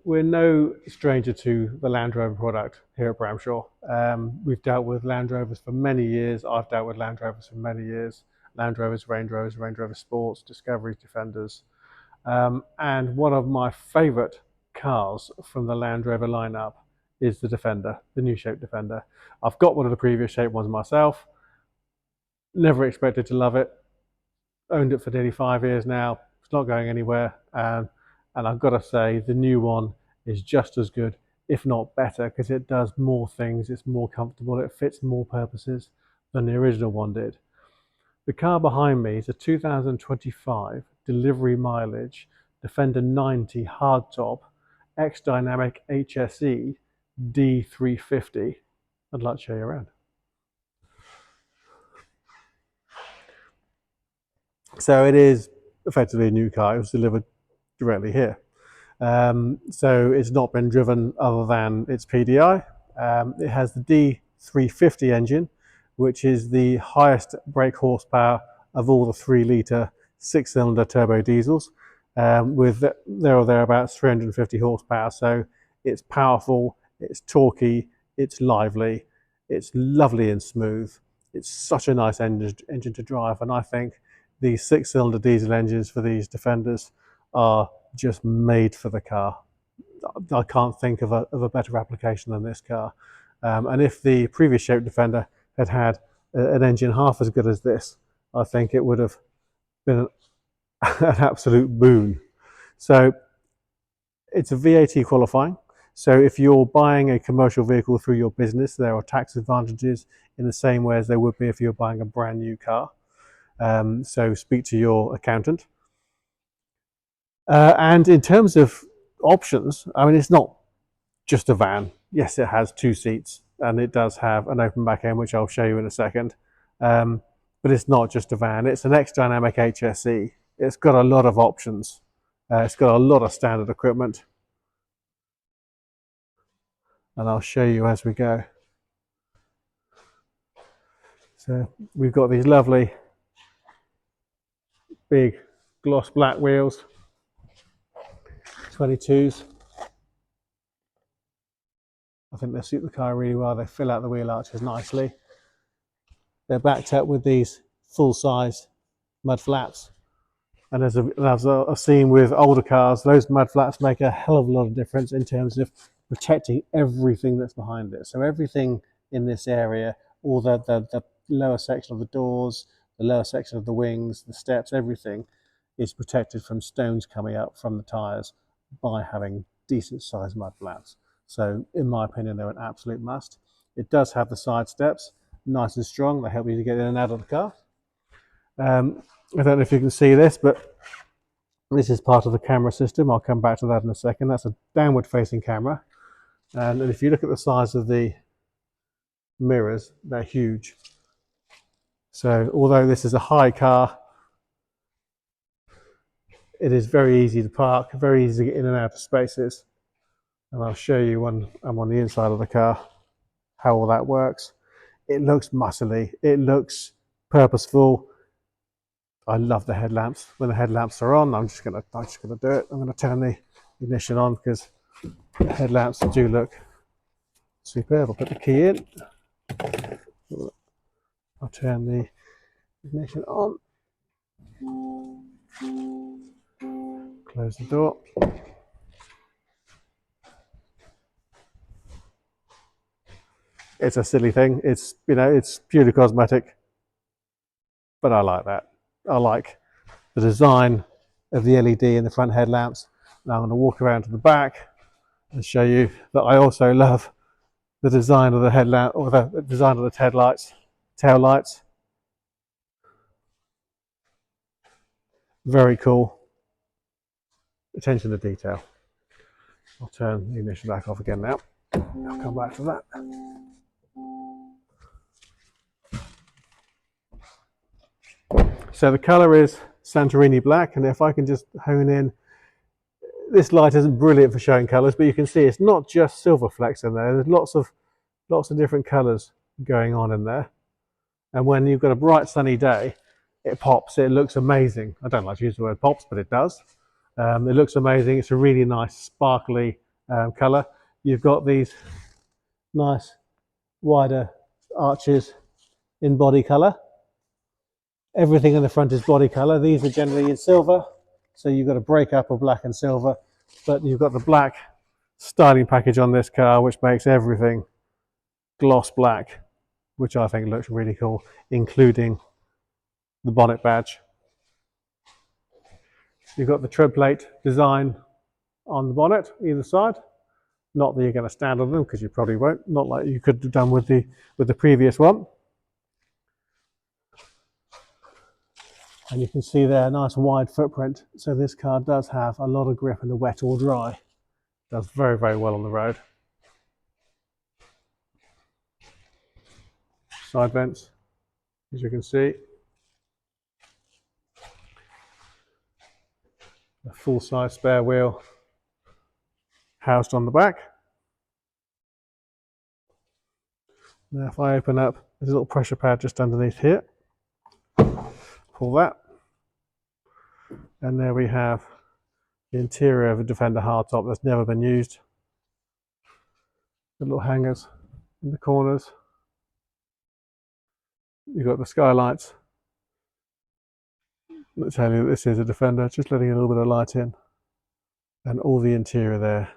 we're no stranger to the Land Rover product here at Bramshaw. We've dealt with Land Rovers for many years. I've dealt with Land Rovers for many years. Land Rovers, Range Rover Sports, Discoveries, Defenders. And one of my favourite cars from the Land Rover lineup is the Defender, the new shape Defender. I've got one of the previous shape ones myself. Never expected to love it. Owned it for nearly 5 years now. It's not going anywhere. And I've got to say, the new one is just as good, if not better, because it does more things. It's more comfortable. It fits more purposes than the original one did. The car behind me is a 2025 delivery mileage Defender 90 hardtop X-Dynamic HSE D350. I'd like to show you around. So it is effectively a new car. It was delivered directly here. So it's not been driven other than its PDI. It has the D350 engine, which is the highest brake horsepower of all the 3-litre 6-cylinder turbo diesels, with there or thereabouts 350 horsepower. So it's powerful, it's torquey, it's lively, it's lovely and smooth. It's such a nice engine to drive, and I think these 6-cylinder diesel engines for these Defenders are just made for the car. I can't think of a better application than this car. And if the previous shape Defender had an engine half as good as this, I think it would have been an absolute boon. So it's a VAT qualifying. So if you're buying a commercial vehicle through your business, there are tax advantages in the same way as there would be if you're buying a brand new car. So speak to your accountant. And in terms of options, I mean, it's not just a van. Yes, it has 2 seats and it does have an open back end, which I'll show you in a second. But it's not just a van. It's an X-Dynamic HSE. It's got a lot of options. It's got a lot of standard equipment. And I'll show you as we go. So we've got these lovely big gloss black wheels, 22s. I think they suit the car really well. They fill out the wheel arches nicely. They're backed up with these full-size mud flaps. And as I've seen with older cars, those mud flaps make a hell of a lot of difference in terms of protecting everything that's behind it. So everything in this area, all the lower section of the doors, the lower section of the wings, the steps, everything is protected from stones coming up from the tyres by having decent sized mud flaps. So in my opinion, they're an absolute must. It does have the side steps, nice and strong. They help you to get in and out of the car. I don't know if you can see this, but this is part of the camera system. I'll come back to that in a second. That's a downward facing camera. And if you look at the size of the mirrors, they're huge. So although this is a high car, it is very easy to park, very easy to get in and out of spaces. And I'll show you when I'm on the inside of the car how all that works. It looks muscly, it looks purposeful. I love the headlamps. When the headlamps are on, I'm just gonna do it. I'm gonna turn the ignition on because the headlamps do look superb. I'll put the key in. I'll turn the ignition on. Close the door. It's a silly thing. It's, you know, it's purely cosmetic, but I like that. I like the design of the LED in the front headlamps. Now I'm going to walk around to the back and show you that I also love the design of the headlamp, or the design of the tail lights. Very cool. Attention to detail. I'll turn the ignition back off again now. I'll come back to that. So the colour is Santorini black, and if I can just hone in, this light isn't brilliant for showing colours, but you can see it's not just silver flecks in there. There's lots of different colours going on in there. And when you've got a bright sunny day, it pops. It looks amazing. I don't like to use the word pops, but it does. It looks amazing. It's a really nice, sparkly, colour. You've got these nice wider arches in body colour. Everything in the front is body colour. These are generally in silver, so you've got a breakup of black and silver, but you've got the black styling package on this car, which makes everything gloss black, which I think looks really cool, including the bonnet badge. You've got the tread plate design on the bonnet either side. Not that you're going to stand on them, because you probably won't, not like you could have done with the previous one. And you can see there a nice wide footprint, so this car does have a lot of grip in the wet or dry. Does very, very well on the road. Side vents, as you can see. A full-size spare wheel housed on the back. Now if I open up, there's a little pressure pad just underneath here. Pull that. And there we have the interior of a Defender hardtop that's never been used. The little hangers in the corners. You've got the skylights that tell you that this is a Defender, just letting a little bit of light in. And all the interior there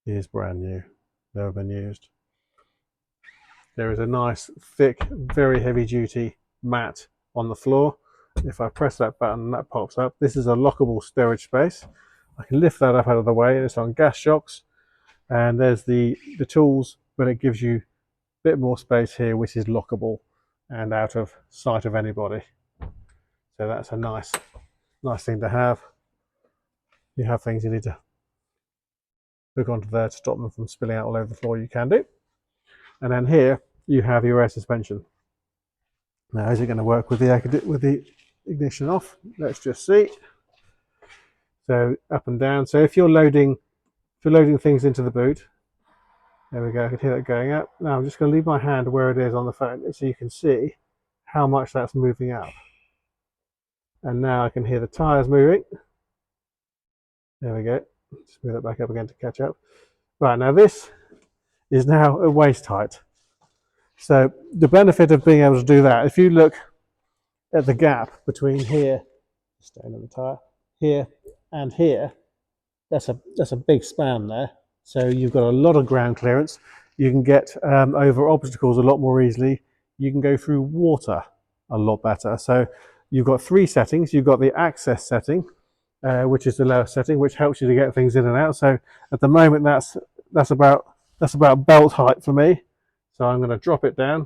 is brand new, never been used. There is a nice, thick, very heavy duty mat on the floor. If I press that button, that pops up. This is a lockable storage space. I can lift that up out of the way, and it's on gas shocks. And there's the tools, but it gives you a bit more space here, which is lockable and out of sight of anybody. So that's a nice thing to have. You have things you need to hook onto there to stop them from spilling out all over the floor, you can do. And then here you have your air suspension. Now, is it going to work with the ignition off? Let's just see. So up and down. So if you're loading things into the boot, there we go. I can hear that going up. Now I'm just going to leave my hand where it is on the phone, so you can see how much that's moving up. And now I can hear the tyres moving. There we go. Just move that back up again to catch up. Right, now this is now at waist height. So the benefit of being able to do that, if you look at the gap between here, staying on the tyre, here and here, that's a big span there. So you've got a lot of ground clearance. You can get over obstacles a lot more easily. You can go through water a lot better. So you've got three settings. You've got the access setting, which is the lowest setting, which helps you to get things in and out. So at the moment, that's about belt height for me. So I'm going to drop it down,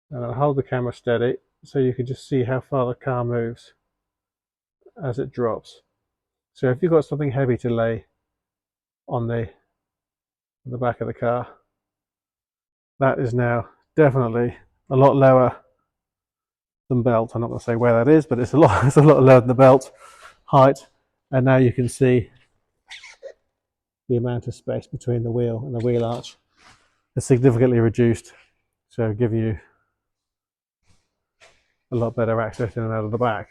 and I'll hold the camera steady so you can just see how far the car moves as it drops. So if you've got something heavy to lay on the back of the car, that is now definitely a lot lower than belt. I'm not going to say where that is, but it's a lot lower than the belt height. And now you can see the amount of space between the wheel and the wheel arch is significantly reduced, so give you a lot better access in and out of the back.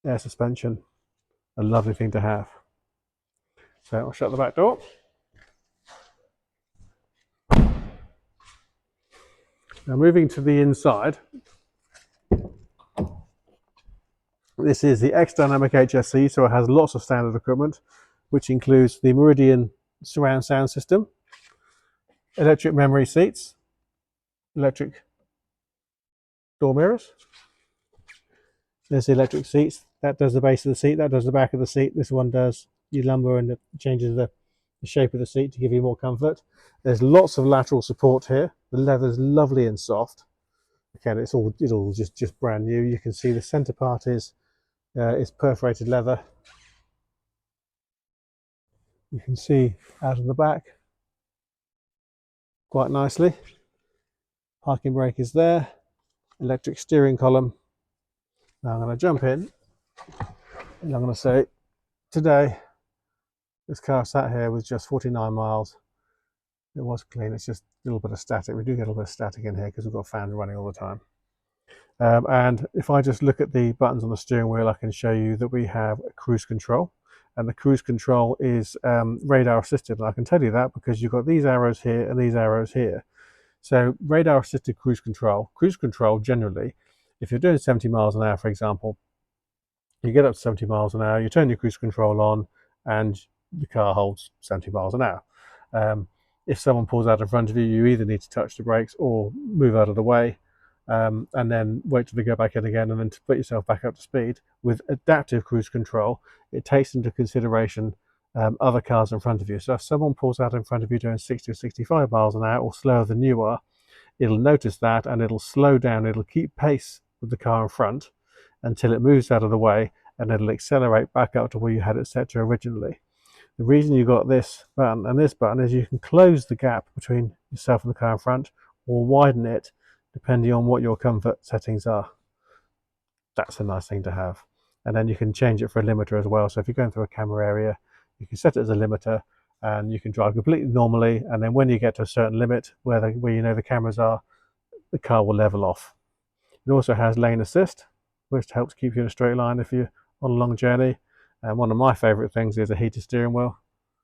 Air suspension, a lovely thing to have. So I'll shut the back door. Now moving to the inside, this is the X-Dynamic HSE, so it has lots of standard equipment, which includes the Meridian surround sound system, electric memory seats, electric door mirrors. There's the electric seats. That does the base of the seat, that does the back of the seat. This one does your lumbar and it changes the shape of the seat to give you more comfort. There's lots of lateral support here. The leather's lovely and soft. Again, it's all just brand new. You can see the center part is perforated leather. You can see out of the back quite nicely. Parking brake is there. Electric steering column. Now I'm going to jump in and I'm going to say today this car sat here with just 49 miles. It was clean. It's just a little bit of static. We do get a little bit of static in here because we've got fans running all the time. And if I just look at the buttons on the steering wheel, I can show you that we have a cruise control. and the cruise control is radar assisted. And I can tell you that because you've got these arrows here and these arrows here. So radar assisted cruise control generally, if you're doing 70 miles an hour, for example, you get up to 70 miles an hour, you turn your cruise control on, and the car holds 70 miles an hour. If someone pulls out in front of you, you either need to touch the brakes or move out of the way, and then wait till they go back in again, and then to put yourself back up to speed. With adaptive cruise control, it takes into consideration other cars in front of you. So if someone pulls out in front of you doing 60 or 65 miles an hour or slower than you are, it'll notice that and it'll slow down. It'll keep pace with the car in front until it moves out of the way, and it'll accelerate back up to where you had it set to originally. The reason you got this button and this button is you can close the gap between yourself and the car in front, or widen it depending on what your comfort settings are. That's a nice thing to have. And then you can change it for a limiter as well. So if you're going through a camera area, you can set it as a limiter, and you can drive completely normally, and then when you get to a certain limit where you know the cameras are, the car will level off. It also has lane assist, which helps keep you in a straight line if you're on a long journey. And one of my favourite things is a heated steering wheel.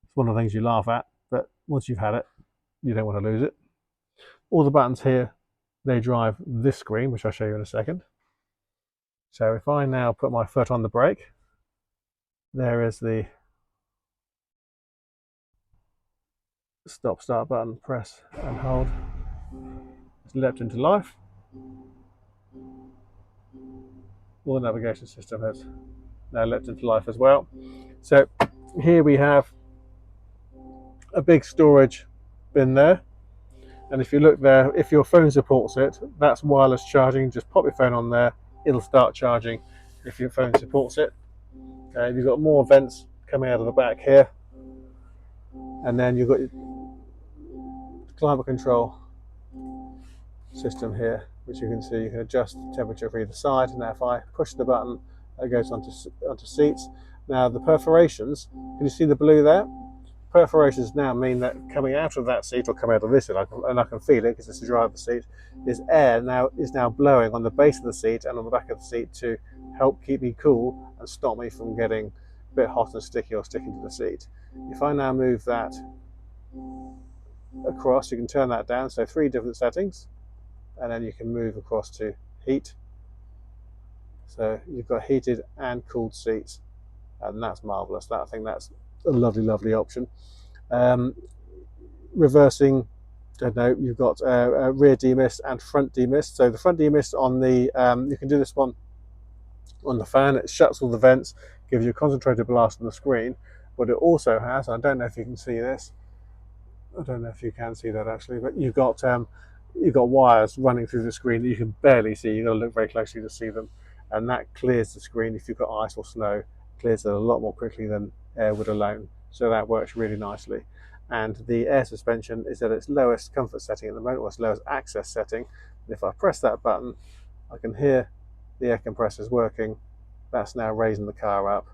It's one of the things you laugh at, but once you've had it, you don't want to lose it. All the buttons here, they drive this screen, which I'll show you in a second. So if I now put my foot on the brake, there is the stop-start button, press and hold. It's leapt into life. All the navigation system has now leapt into life as well. So here we have a big storage bin there, and if you look there, if your phone supports it, that's wireless charging. Just pop your phone on there, it'll start charging if your phone supports it. You've got more vents coming out of the back here, and then you've got your climate control system here, which you can see. You can adjust the temperature for either side. Now if I push the button, it goes onto seats. Now the perforations, can you see the blue there? Perforations now mean that coming out of that seat, or coming out of this seat, and I can feel it because it's the driver's seat, is air is now blowing on the base of the seat and on the back of the seat to help keep me cool and stop me from getting a bit hot and sticky or sticking to the seat. If I now move that across, you can turn that down, so 3 different settings, and then you can move across to heat. So you've got heated and cooled seats, and that's marvelous. I think that's a lovely, lovely option. Reversing, I don't know, you've got rear demist and front demist. So the front demist on the, you can do this one on the fan. It shuts all the vents, gives you a concentrated blast on the screen, but it also has, I don't know if you can see this, I don't know if you can see that actually, but you've got wires running through the screen that you can barely see. You've got to look very closely to see them, and that clears the screen. If you've got ice or snow, clears it a lot more quickly than air would alone. So that works really nicely. And the air suspension is at its lowest comfort setting at the moment, or its lowest access setting. And if I press that button, I can hear the air compressors working. That's now raising the car up.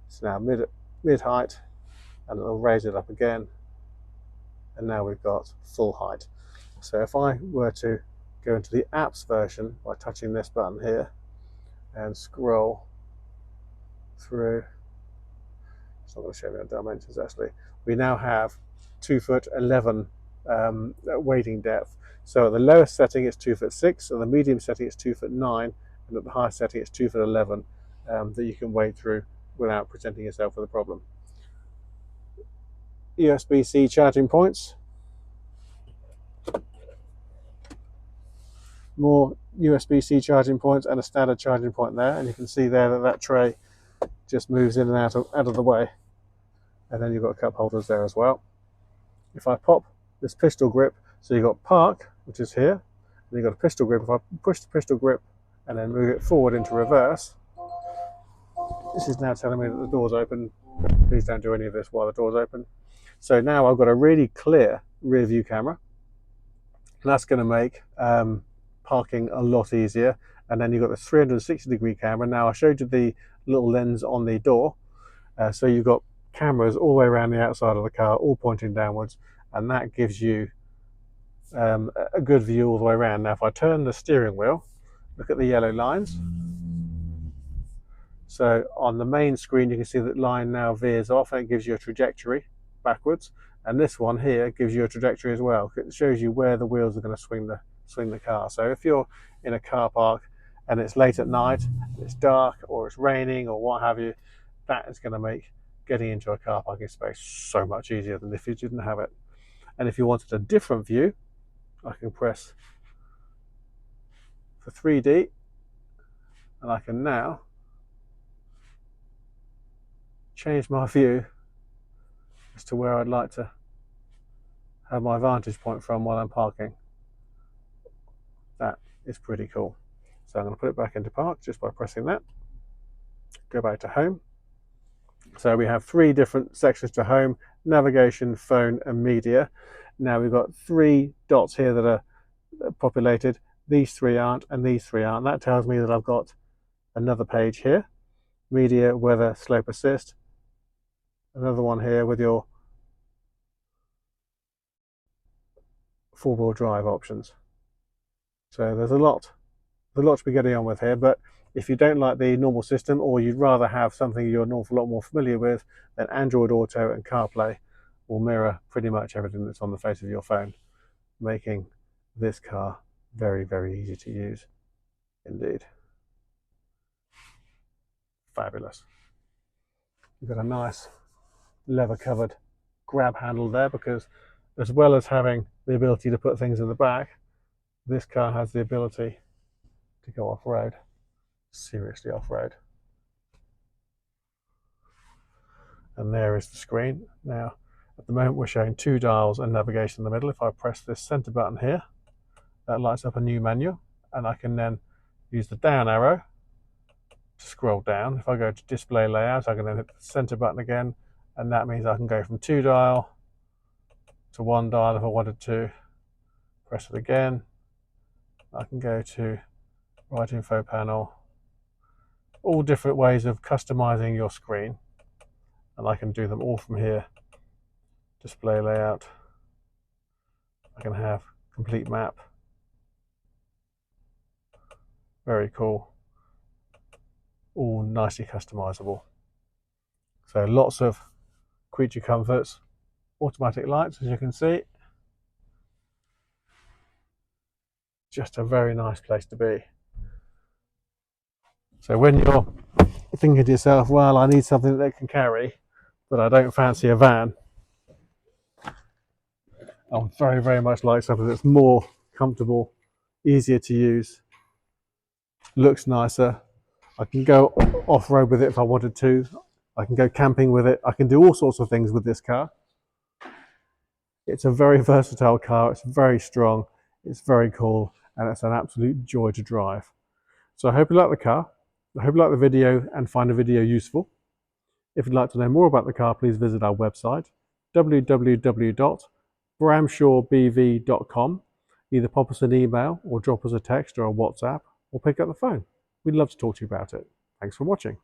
It's now mid height, and it'll raise it up again. And now we've got full height. So if I were to go into the apps version by touching this button here and scroll through, it's not going to show me the dimensions actually. We now have 2'11" wading depth. So at the lowest setting it's 2'6", at the medium setting it's 2'9", and at the highest setting it's 2'11", that you can wade through without presenting yourself with a problem. USB-C charging points. More USB-C charging points and a standard charging point there, and you can see there that that tray just moves in and out of the way, and then you've got cup holders there as well. If I pop this pistol grip, so you've got park, which is here, and you've got a pistol grip. If I push the pistol grip and then move it forward into reverse, this is now telling me that the door's open. Please don't do any of this while the door's open. So now I've got a really clear rear view camera, and that's going to make parking a lot easier. And then you've got the 360-degree camera. Now I showed you the little lens on the door, so you've got cameras all the way around the outside of the car, all pointing downwards, and that gives you a good view all the way around. Now if I turn the steering wheel, look at the yellow lines. So on the main screen, you can see that line now veers off and it gives you a trajectory backwards. And this one here gives you a trajectory as well. It shows you where the wheels are going to swing the car. So if you're in a car park and it's late at night, it's dark or it's raining or what have you, that is going to make getting into a car parking space so much easier than if you didn't have it. And if you wanted a different view, I can press for 3D and I can now change my view as to where I'd like to have my vantage point from while I'm parking. That is pretty cool. So I'm going to put it back into park just by pressing that. Go back to home. So we have 3 different sections to home: navigation, phone and media. Now we've got 3 dots here that are populated. These 3 aren't and these 3 aren't. That tells me that I've got another page here: media, weather, slope assist. Another one here with your 4-wheel drive options. So there's a lot to be getting on with here, but if you don't like the normal system or you'd rather have something you're an awful lot more familiar with, then Android Auto and CarPlay will mirror pretty much everything that's on the face of your phone, making this car very, very easy to use indeed. Fabulous. You've got a nice leather covered grab handle there, because as well as having the ability to put things in the back, this car has the ability to go off-road, seriously off-road. And there is the screen. Now at the moment we're showing 2 dials and navigation in the middle. If I press this center button here, that lights up a new menu, and I can then use the down arrow to scroll down. If I go to display layout, I can then hit the center button again, and that means I can go from 2 dial to 1 dial if I wanted to. Press it again. I can go to right info panel. All different ways of customizing your screen, and I can do them all from here. Display layout. I can have complete map. Very cool. All nicely customizable. So lots of creature comforts. Automatic lights, as you can see. Just a very nice place to be. So when you're thinking to yourself, well, I need something that they can carry, but I don't fancy a van, I would very, very much like something that's more comfortable, easier to use, looks nicer. I can go off-road with it if I wanted to. I can go camping with it. I can do all sorts of things with this car. It's a very versatile car. It's very strong. It's very cool, and it's an absolute joy to drive. So I hope you like the car. I hope you like the video and find the video useful. If you'd like to know more about the car, please visit our website, www.bramshawebv.com. Either pop us an email or drop us a text or a WhatsApp or pick up the phone. We'd love to talk to you about it. Thanks for watching.